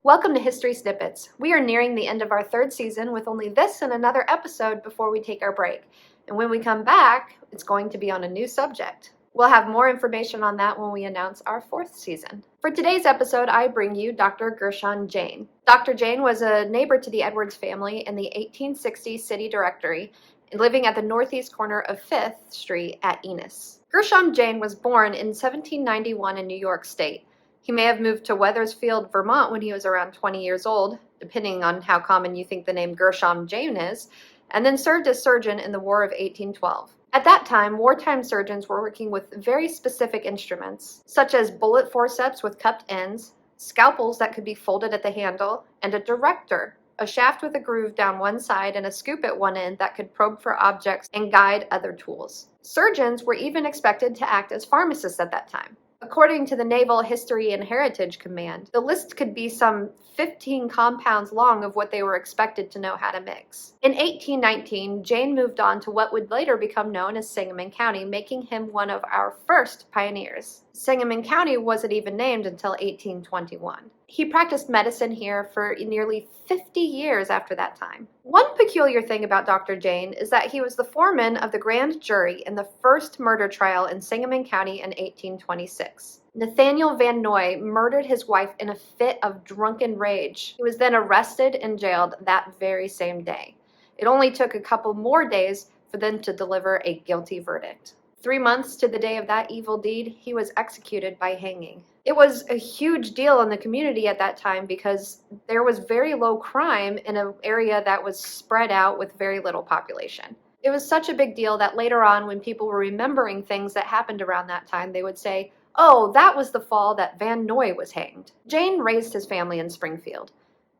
Welcome to History Snippets. We are nearing the end of our third season with only this and another episode before we take our break. And when we come back, it's going to be on a new subject. We'll have more information on that when we announce our fourth season. For today's episode, I bring you Dr. Gershom Jayne. Dr. Jayne was a neighbor to the Edwards family in the 1860 city directory, living at the northeast corner of 5th Street at Ennis. Gershom Jayne was born in 1791 in New York State. He may have moved to Wethersfield, Vermont when he was around 20 years old, depending on how common you think the name Gershom Jayne is, and then served as surgeon in the War of 1812. At that time, wartime surgeons were working with very specific instruments, such as bullet forceps with cupped ends, scalpels that could be folded at the handle, and a director, a shaft with a groove down one side and a scoop at one end that could probe for objects and guide other tools. Surgeons were even expected to act as pharmacists at that time. According to the Naval History and Heritage Command, the list could be some 15 compounds long of what they were expected to know how to mix. In 1819, Jayne moved on to what would later become known as Sangamon County, making him one of our first pioneers. Sangamon County wasn't even named until 1821. He practiced medicine here for nearly 50 years after that time. One peculiar thing about Dr. Jayne is that he was the foreman of the grand jury in the first murder trial in Sangamon County in 1826. Nathaniel Van Noy murdered his wife in a fit of drunken rage. He was then arrested and jailed that very same day. It only took a couple more days for them to deliver a guilty verdict. 3 months to the day of that evil deed, he was executed by hanging. It was a huge deal in the community at that time because there was very low crime in an area that was spread out with very little population. It was such a big deal that later on, when people were remembering things that happened around that time, they would say, "Oh, that was the fall that Van Noy was hanged." Jayne raised his family in Springfield.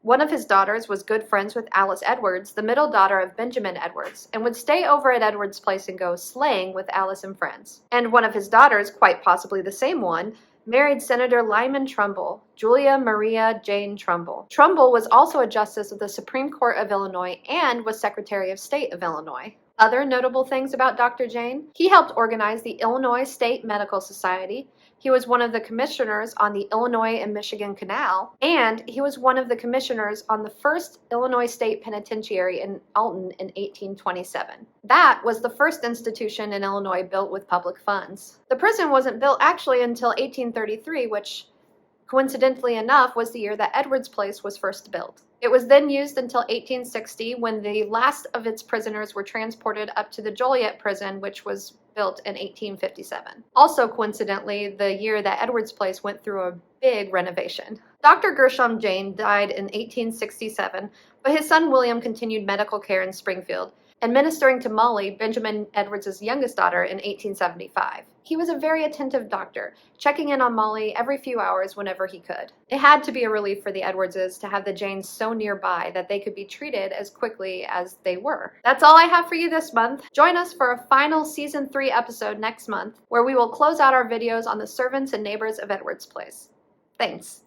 One of his daughters was good friends with Alice Edwards, the middle daughter of Benjamin Edwards, and would stay over at Edwards' place and go sleighing with Alice and friends. And one of his daughters, quite possibly the same one, married Senator Lyman Trumbull, Julia Maria Jane Trumbull. Trumbull was also a justice of the Supreme Court of Illinois and was Secretary of State of Illinois. Other notable things about Dr. Jayne: he helped organize the Illinois State Medical Society. He was one of the commissioners on the Illinois and Michigan Canal, and he was one of the commissioners on the first Illinois State Penitentiary in Alton in 1827. That was the first institution in Illinois built with public funds. The prison wasn't built actually until 1833, which, coincidentally enough, was the year that Edwards Place was first built. It was then used until 1860, when the last of its prisoners were transported up to the Joliet prison, which was built in 1857. Also coincidentally, the year that Edwards Place went through a big renovation. Dr. Gershom Jayne died in 1867, but his son William continued medical care in Springfield, administering to Molly, Benjamin Edwards' youngest daughter, in 1875. He was a very attentive doctor, checking in on Molly every few hours whenever he could. It had to be a relief for the Edwardses to have the Jaynes so nearby that they could be treated as quickly as they were. That's all I have for you this month. Join us for a final Season 3 episode next month, where we will close out our videos on the servants and neighbors of Edwards Place. Thanks.